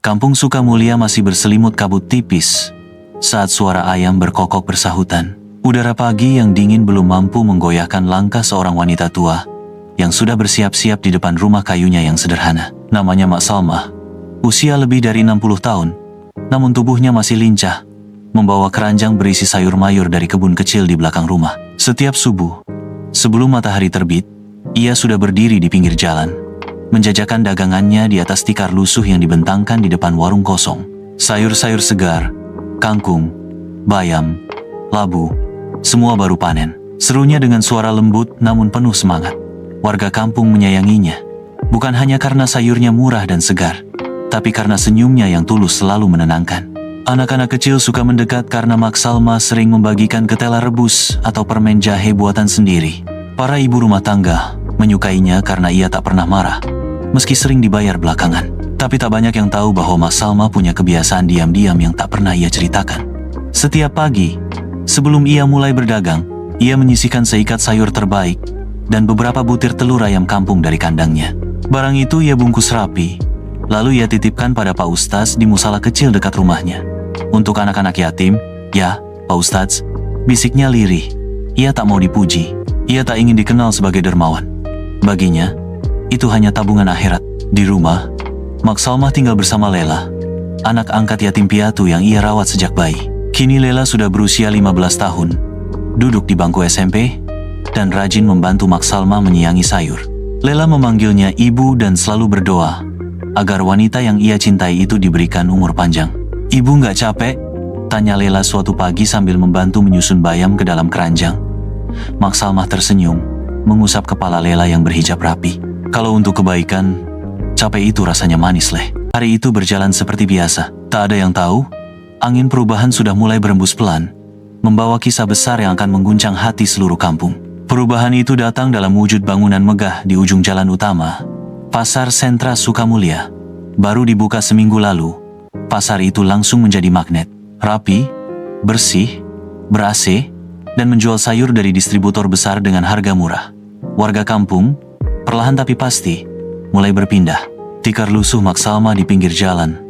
Kampung Sukamulya masih berselimut kabut tipis saat suara ayam berkokok bersahutan. Udara pagi yang dingin belum mampu menggoyahkan langkah seorang wanita tua yang sudah bersiap-siap di depan rumah kayunya yang sederhana. Namanya Mak Salmah. Usia lebih dari 60 tahun, namun tubuhnya masih lincah, membawa keranjang berisi sayur mayur dari kebun kecil di belakang rumah. Setiap subuh, sebelum matahari terbit, ia sudah berdiri di pinggir jalan, menjajakan dagangannya di atas tikar lusuh yang dibentangkan di depan warung kosong. Sayur-sayur segar, kangkung, bayam, labu, semua baru panen. Serunya dengan suara lembut namun penuh semangat. Warga kampung menyayanginya, bukan hanya karena sayurnya murah dan segar, tapi karena senyumnya yang tulus selalu menenangkan. Anak-anak kecil suka mendekat karena Mak Salmah sering membagikan ketela rebus atau permen jahe buatan sendiri. Para ibu rumah tangga menyukainya karena ia tak pernah marah, meski sering dibayar belakangan. Tapi tak banyak yang tahu bahwa Mak Salmah punya kebiasaan diam-diam yang tak pernah ia ceritakan. Setiap pagi, sebelum ia mulai berdagang, ia menyisihkan seikat sayur terbaik dan beberapa butir telur ayam kampung dari kandangnya. Barang itu ia bungkus rapi, lalu ia titipkan pada Pak Ustadz di musala kecil dekat rumahnya. Untuk anak-anak yatim, ya, Pak Ustadz, bisiknya lirih. Ia tak mau dipuji, ia tak ingin dikenal sebagai dermawan. Baginya, itu hanya tabungan akhirat. Di rumah, Mak Salmah tinggal bersama Lela, anak angkat yatim piatu yang ia rawat sejak bayi. Kini Lela sudah berusia 15 tahun, duduk di bangku SMP, dan rajin membantu Mak Salmah menyiangi sayur. Lela memanggilnya ibu dan selalu berdoa agar wanita yang ia cintai itu diberikan umur panjang. "Ibu nggak capek?" tanya Lela suatu pagi sambil membantu menyusun bayam ke dalam keranjang. Mak Salmah tersenyum, mengusap kepala Lela yang berhijab rapi. "Kalau untuk kebaikan, capek itu rasanya manis, Leh." Hari itu berjalan seperti biasa. Tak ada yang tahu, angin perubahan sudah mulai berembus pelan, membawa kisah besar yang akan mengguncang hati seluruh kampung. Perubahan itu datang dalam wujud bangunan megah di ujung jalan utama, Pasar Sentra Sukamulya. Baru dibuka seminggu lalu, pasar itu langsung menjadi magnet. Rapi, bersih, ber-AC, dan menjual sayur dari distributor besar dengan harga murah. Warga kampung, perlahan tapi pasti, mulai berpindah. Tikar lusuh Mak Salmah di pinggir jalan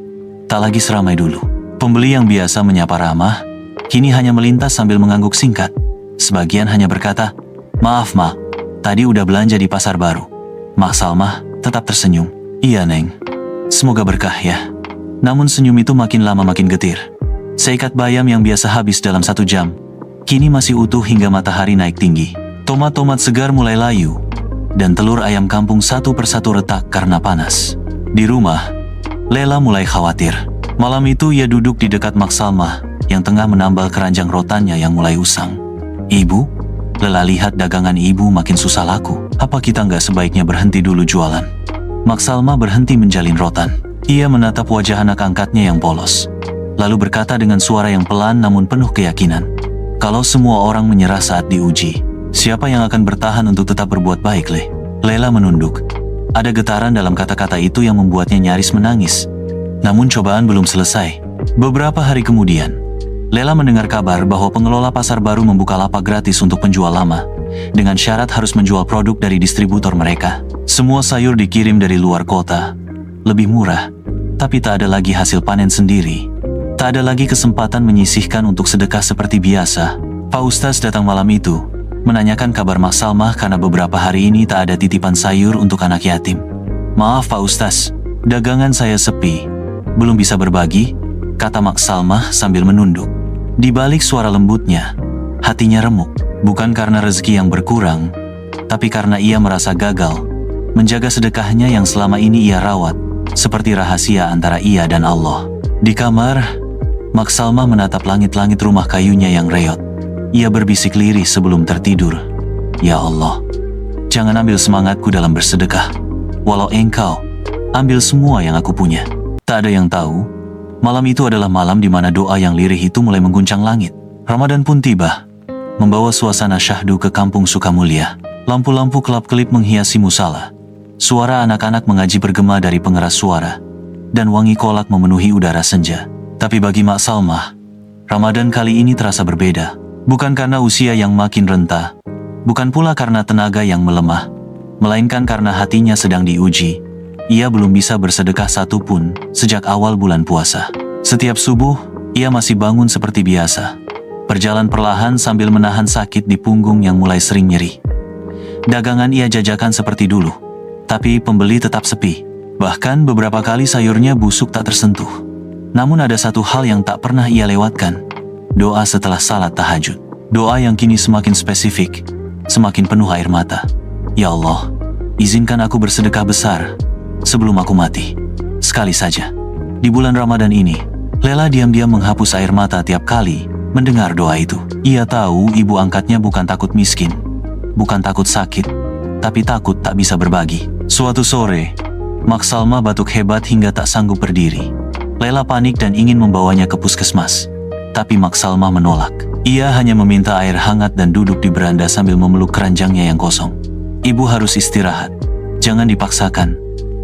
tak lagi seramai dulu. Pembeli yang biasa menyapa ramah, kini hanya melintas sambil mengangguk singkat. Sebagian hanya berkata, "Maaf, Mak, tadi udah belanja di pasar baru." Mak Salmah tetap tersenyum. "Iya, Neng. Semoga berkah ya." Namun senyum itu makin lama makin getir. Seikat bayam yang biasa habis dalam 1 jam, kini masih utuh hingga matahari naik tinggi. Tomat-tomat segar mulai layu, dan telur ayam kampung satu persatu retak karena panas. Di rumah, Lela mulai khawatir. Malam itu ia duduk di dekat Mak Salmah yang tengah menambal keranjang rotannya yang mulai usang. "Ibu, Lela lihat dagangan ibu makin susah laku. Apa kita nggak sebaiknya berhenti dulu jualan?" Mak Salmah berhenti menjalin rotan. Ia menatap wajah anak angkatnya yang polos, lalu berkata dengan suara yang pelan namun penuh keyakinan, "Kalau semua orang menyerah saat diuji, siapa yang akan bertahan untuk tetap berbuat baik, Leh?" Lela menunduk. Ada getaran dalam kata-kata itu yang membuatnya nyaris menangis. Namun cobaan belum selesai. Beberapa hari kemudian, Lela mendengar kabar bahwa pengelola pasar baru membuka lapak gratis untuk penjual lama, dengan syarat harus menjual produk dari distributor mereka. Semua sayur dikirim dari luar kota, lebih murah, tapi tak ada lagi hasil panen sendiri. Tak ada lagi kesempatan menyisihkan untuk sedekah seperti biasa. Pak Ustadz datang malam itu, menanyakan kabar Mak Salmah karena beberapa hari ini tak ada titipan sayur untuk anak yatim. "Maaf Pak Ustadz, dagangan saya sepi, belum bisa berbagi," kata Mak Salmah sambil menunduk. Di balik suara lembutnya, hatinya remuk. Bukan karena rezeki yang berkurang, tapi karena ia merasa gagal menjaga sedekahnya yang selama ini ia rawat, seperti rahasia antara ia dan Allah. Di kamar, Mak Salmah menatap langit-langit rumah kayunya yang reot. Ia berbisik lirih sebelum tertidur, "Ya Allah, jangan ambil semangatku dalam bersedekah. Walau Engkau, ambil semua yang aku punya." Tak ada yang tahu, malam itu adalah malam di mana doa yang lirih itu mulai mengguncang langit. Ramadan pun tiba, membawa suasana syahdu ke kampung Sukamulya. Lampu-lampu kelap-kelip menghiasi musala. Suara anak-anak mengaji bergema dari pengeras suara, dan wangi kolak memenuhi udara senja. Tapi bagi Mak Salmah, Ramadan kali ini terasa berbeda. Bukan karena usia yang makin renta, bukan pula karena tenaga yang melemah, melainkan karena hatinya sedang diuji. ia belum bisa bersedekah satupun sejak awal bulan puasa. Setiap subuh, ia masih bangun seperti biasa. Berjalan perlahan sambil menahan sakit di punggung yang mulai sering nyeri. Dagangan ia jajakan seperti dulu, tapi pembeli tetap sepi. Bahkan beberapa kali sayurnya busuk tak tersentuh. Namun ada satu hal yang tak pernah ia lewatkan. Doa setelah salat tahajud. Doa yang kini semakin spesifik, semakin penuh air mata. Ya Allah, izinkan aku bersedekah besar sebelum aku mati. Sekali saja. Di bulan Ramadan ini, Lela diam-diam menghapus air mata tiap kali mendengar doa itu. Ia tahu ibu angkatnya bukan takut miskin, bukan takut sakit, tapi takut tak bisa berbagi. Suatu sore, Mak Salma batuk hebat hingga tak sanggup berdiri. Lela panik dan ingin membawanya ke puskesmas. Tapi Mak Salma menolak. Ia hanya meminta air hangat dan duduk di beranda sambil memeluk keranjangnya yang kosong. Ibu harus istirahat. Jangan dipaksakan,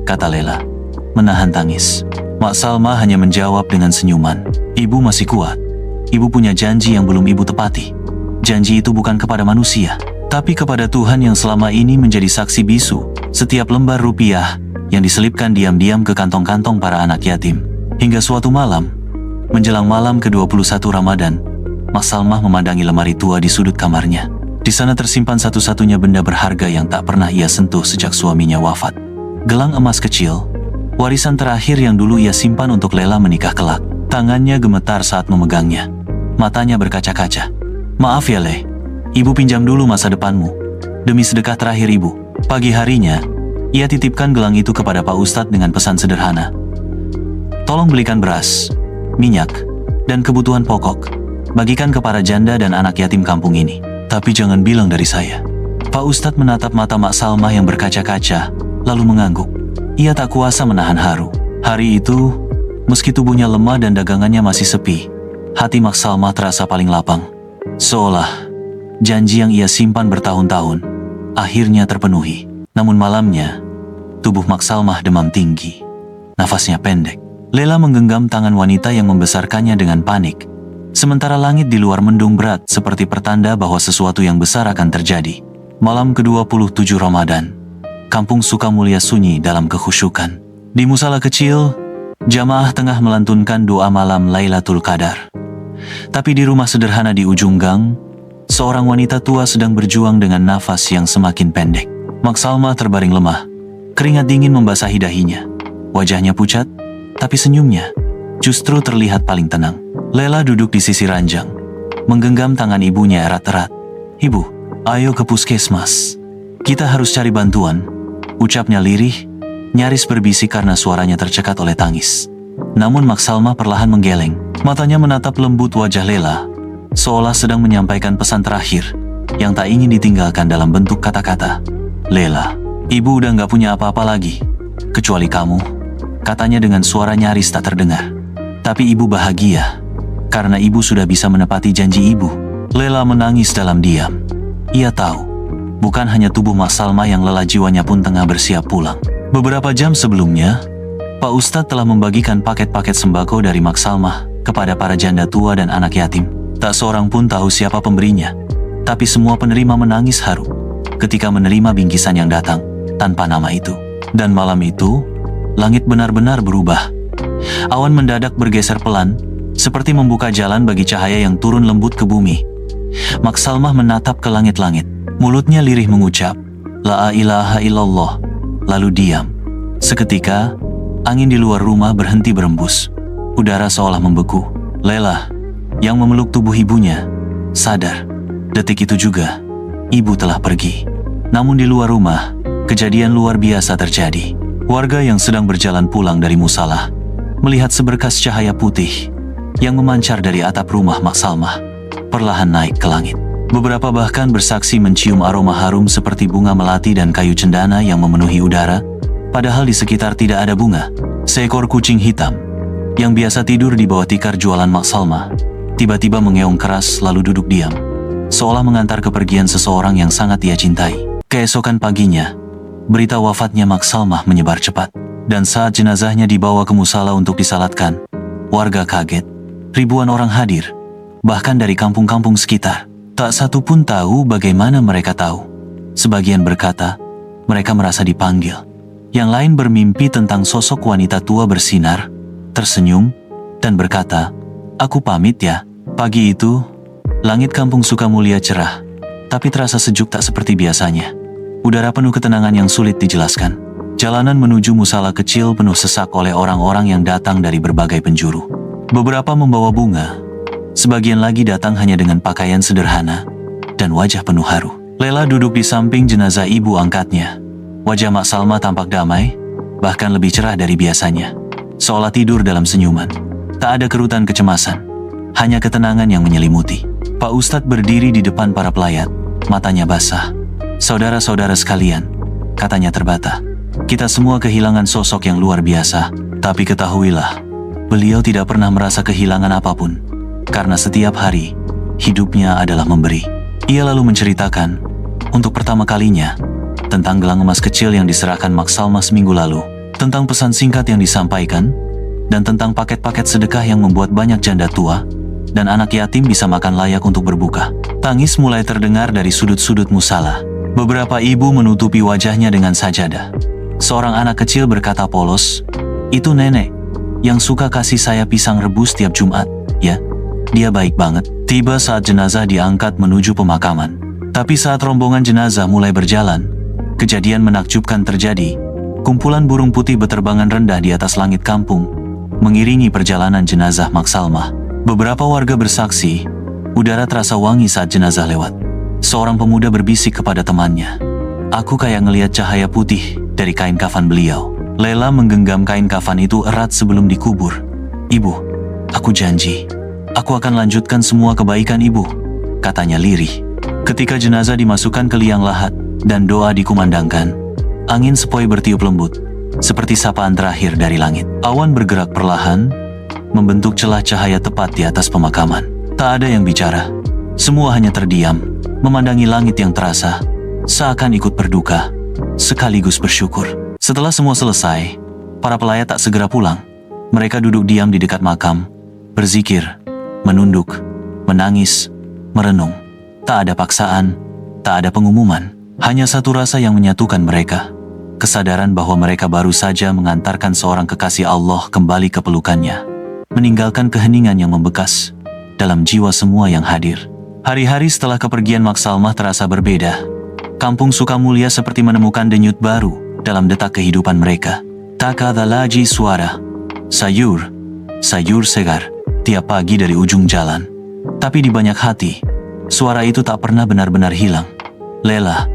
kata Lela, menahan tangis. Mak Salma hanya menjawab dengan senyuman. Ibu masih kuat. Ibu punya janji yang belum ibu tepati. Janji itu bukan kepada manusia, tapi kepada Tuhan yang selama ini menjadi saksi bisu setiap lembar rupiah yang diselipkan diam-diam ke kantong-kantong para anak yatim. Hingga suatu malam, menjelang malam ke-21 Ramadan, Mak Salma memandangi lemari tua di sudut kamarnya. Di sana tersimpan satu-satunya benda berharga yang tak pernah ia sentuh sejak suaminya wafat. Gelang emas kecil, warisan terakhir yang dulu ia simpan untuk Lela menikah kelak. Tangannya gemetar saat memegangnya. Matanya berkaca-kaca. Maaf ya Le, ibu pinjam dulu masa depanmu. Demi sedekah terakhir ibu. Pagi harinya, ia titipkan gelang itu kepada Pak Ustadz dengan pesan sederhana. Tolong belikan beras, minyak, dan kebutuhan pokok. Bagikan ke para janda dan anak yatim kampung ini. Tapi jangan bilang dari saya. Pak Ustadz menatap mata Mak Salma yang berkaca-kaca, lalu mengangguk. Ia tak kuasa menahan haru. Hari itu, meski tubuhnya lemah dan dagangannya masih sepi, hati Mak Salma terasa paling lapang. Seolah janji yang ia simpan bertahun-tahun akhirnya terpenuhi. Namun malamnya, tubuh Mak Salma demam tinggi. Nafasnya pendek. Lela menggenggam tangan wanita yang membesarkannya dengan panik. Sementara langit di luar mendung berat seperti pertanda bahwa sesuatu yang besar akan terjadi. Malam ke-27 Ramadan, Kampung Sukamulya sunyi dalam kekhusyukan. Di musala kecil, jamaah tengah melantunkan doa malam Lailatul Qadar. Tapi di rumah sederhana di ujung gang, seorang wanita tua sedang berjuang dengan nafas yang semakin pendek. Mak Salma terbaring lemah. Keringat dingin membasahi dahinya. Wajahnya pucat, tapi senyumnya justru terlihat paling tenang. Lela duduk di sisi ranjang, menggenggam tangan ibunya erat-erat. Ibu, ayo ke puskesmas. Kita harus cari bantuan, ucapnya lirih, nyaris berbisik karena suaranya tercekat oleh tangis. Namun Mak Salma perlahan menggeleng. Matanya menatap lembut wajah Lela, seolah sedang menyampaikan pesan terakhir yang tak ingin ditinggalkan dalam bentuk kata-kata. Lela, ibu udah gak punya apa-apa lagi, kecuali kamu, katanya dengan suara nyaris tak terdengar. Tapi ibu bahagia, karena ibu sudah bisa menepati janji ibu. Lela menangis dalam diam. Ia tahu, bukan hanya tubuh Mak Salma yang lelah, jiwanya pun tengah bersiap pulang. Beberapa jam sebelumnya, Pak Ustadz telah membagikan paket-paket sembako dari Mak Salma kepada para janda tua dan anak yatim. Tak seorang pun tahu siapa pemberinya, tapi semua penerima menangis haru ketika menerima bingkisan yang datang tanpa nama itu. Dan malam itu, langit benar-benar berubah. Awan mendadak bergeser pelan, seperti membuka jalan bagi cahaya yang turun lembut ke bumi. Mak Salma menatap ke langit-langit. Mulutnya lirih mengucap, La ilaha illallah, lalu diam. Seketika, angin di luar rumah berhenti berembus. Udara seolah membeku. Lela, yang memeluk tubuh ibunya, sadar. Detik itu juga, ibu telah pergi. Namun di luar rumah, kejadian luar biasa terjadi. Warga yang sedang berjalan pulang dari musalah melihat seberkas cahaya putih yang memancar dari atap rumah Mak Salma, perlahan naik ke langit. Beberapa bahkan bersaksi mencium aroma harum seperti bunga melati dan kayu cendana yang memenuhi udara, padahal di sekitar tidak ada bunga. Seekor kucing hitam yang biasa tidur di bawah tikar jualan Mak Salma tiba-tiba mengeong keras lalu duduk diam, seolah mengantar kepergian seseorang yang sangat ia cintai. Keesokan paginya, berita wafatnya Mak Salma menyebar cepat, dan saat jenazahnya dibawa ke musala untuk disalatkan, warga kaget. Ribuan orang hadir, bahkan dari kampung-kampung sekitar. Tak satu pun tahu bagaimana mereka tahu. Sebagian berkata, mereka merasa dipanggil. Yang lain bermimpi tentang sosok wanita tua bersinar, tersenyum, dan berkata, "Aku pamit ya." Pagi itu, langit kampung Sukamulia cerah, tapi terasa sejuk tak seperti biasanya. Udara penuh ketenangan yang sulit dijelaskan. Jalanan menuju musala kecil penuh sesak oleh orang-orang yang datang dari berbagai penjuru. Beberapa membawa bunga, sebagian lagi datang hanya dengan pakaian sederhana dan wajah penuh haru. Lela duduk di samping jenazah ibu angkatnya. Wajah Mak Salma tampak damai, bahkan lebih cerah dari biasanya. Seolah tidur dalam senyuman. Tak ada kerutan kecemasan, hanya ketenangan yang menyelimuti. Pak Ustadz berdiri di depan para pelayat, matanya basah. "Saudara-saudara sekalian," katanya terbata, "kita semua kehilangan sosok yang luar biasa. Tapi ketahuilah, beliau tidak pernah merasa kehilangan apapun, karena setiap hari, hidupnya adalah memberi." Ia lalu menceritakan, untuk pertama kalinya, tentang gelang emas kecil yang diserahkan Mak Salma seminggu lalu, tentang pesan singkat yang disampaikan, dan tentang paket-paket sedekah yang membuat banyak janda tua dan anak yatim bisa makan layak untuk berbuka. Tangis mulai terdengar dari sudut-sudut musala. Beberapa ibu menutupi wajahnya dengan sajadah. Seorang anak kecil berkata polos, "Itu nenek yang suka kasih saya pisang rebus tiap Jumat, ya? Dia baik banget." Tiba saat jenazah diangkat menuju pemakaman. Tapi saat rombongan jenazah mulai berjalan, kejadian menakjubkan terjadi. Kumpulan burung putih beterbangan rendah di atas langit kampung, mengiringi perjalanan jenazah Mak Salma. Beberapa warga bersaksi, udara terasa wangi saat jenazah lewat. Seorang pemuda berbisik kepada temannya, "Aku kayak ngelihat cahaya putih dari kain kafan beliau." Lela menggenggam kain kafan itu erat sebelum dikubur. "Ibu, aku janji, aku akan lanjutkan semua kebaikan ibu," katanya lirih. Ketika jenazah dimasukkan ke liang lahat dan doa dikumandangkan, angin sepoi bertiup lembut, seperti sapaan terakhir dari langit. Awan bergerak perlahan, membentuk celah cahaya tepat di atas pemakaman. Tak ada yang bicara, semua hanya terdiam, memandangi langit yang terasa, seakan ikut berduka, sekaligus bersyukur. Setelah semua selesai, para pelayat tak segera pulang. Mereka duduk diam di dekat makam, berzikir, menunduk, menangis, merenung. Tak ada paksaan, tak ada pengumuman, hanya satu rasa yang menyatukan mereka. Kesadaran bahwa mereka baru saja mengantarkan seorang kekasih Allah kembali ke pelukannya, meninggalkan keheningan yang membekas dalam jiwa semua yang hadir. Hari-hari setelah kepergian Mak Salma terasa berbeda. Kampung Sukamulia seperti menemukan denyut baru dalam detak kehidupan mereka. Tak ada lagi suara sayur segar tiap pagi dari ujung jalan. Tapi di banyak hati, suara itu tak pernah benar-benar hilang. Lela,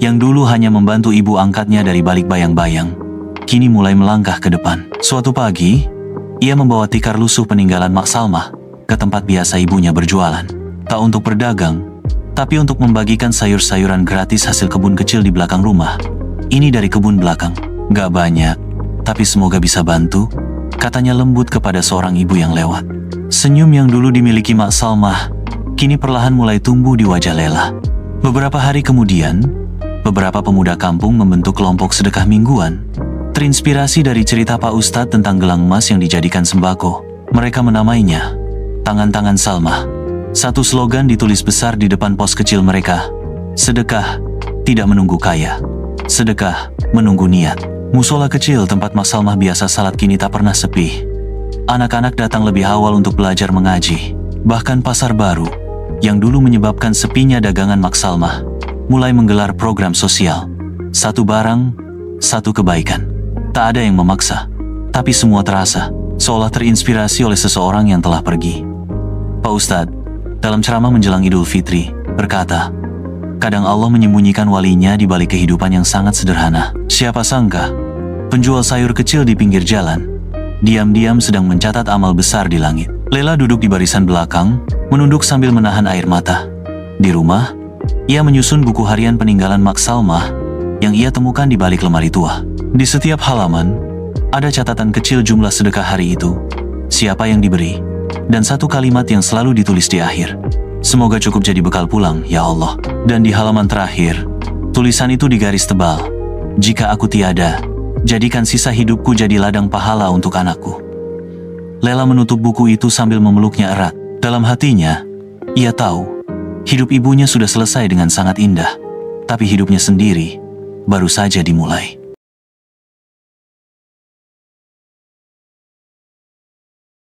yang dulu hanya membantu ibu angkatnya dari balik bayang-bayang, kini mulai melangkah ke depan. Suatu pagi, ia membawa tikar lusuh peninggalan Mak Salma ke tempat biasa ibunya berjualan. Tak untuk berdagang, tapi untuk membagikan sayur-sayuran gratis hasil kebun kecil di belakang rumah. "Ini dari kebun belakang. Gak banyak, tapi semoga bisa bantu," katanya lembut kepada seorang ibu yang lewat. Senyum yang dulu dimiliki Mak Salma kini perlahan mulai tumbuh di wajah Lela. Beberapa hari kemudian, beberapa pemuda kampung membentuk kelompok sedekah mingguan. Terinspirasi dari cerita Pak Ustadz tentang gelang emas yang dijadikan sembako, mereka menamainya Tangan-Tangan Salma. Satu slogan ditulis besar di depan pos kecil mereka, "Sedekah tidak menunggu kaya, sedekah menunggu niat." Musola kecil tempat Mak Salma biasa salat kini tak pernah sepi. Anak-anak datang lebih awal untuk belajar mengaji. Bahkan pasar baru, yang dulu menyebabkan sepinya dagangan Mak Salma, mulai menggelar program sosial. Satu barang, satu kebaikan. Tak ada yang memaksa, tapi semua terasa, seolah terinspirasi oleh seseorang yang telah pergi. Pak Ustadz, dalam ceramah menjelang Idul Fitri, berkata, "Kadang Allah menyembunyikan walinya di balik kehidupan yang sangat sederhana." Siapa sangka, penjual sayur kecil di pinggir jalan, diam-diam sedang mencatat amal besar di langit. Lela duduk di barisan belakang, menunduk sambil menahan air mata. Di rumah, ia menyusun buku harian peninggalan Mak Salma yang ia temukan di balik lemari tua. Di setiap halaman, ada catatan kecil jumlah sedekah hari itu, siapa yang diberi, dan satu kalimat yang selalu ditulis di akhir. "Semoga cukup jadi bekal pulang, ya Allah." Dan di halaman terakhir, tulisan itu digaris tebal, "Jika aku tiada, jadikan sisa hidupku jadi ladang pahala untuk anakku." Lela menutup buku itu sambil memeluknya erat. Dalam hatinya, ia tahu, hidup ibunya sudah selesai dengan sangat indah, tapi hidupnya sendiri baru saja dimulai.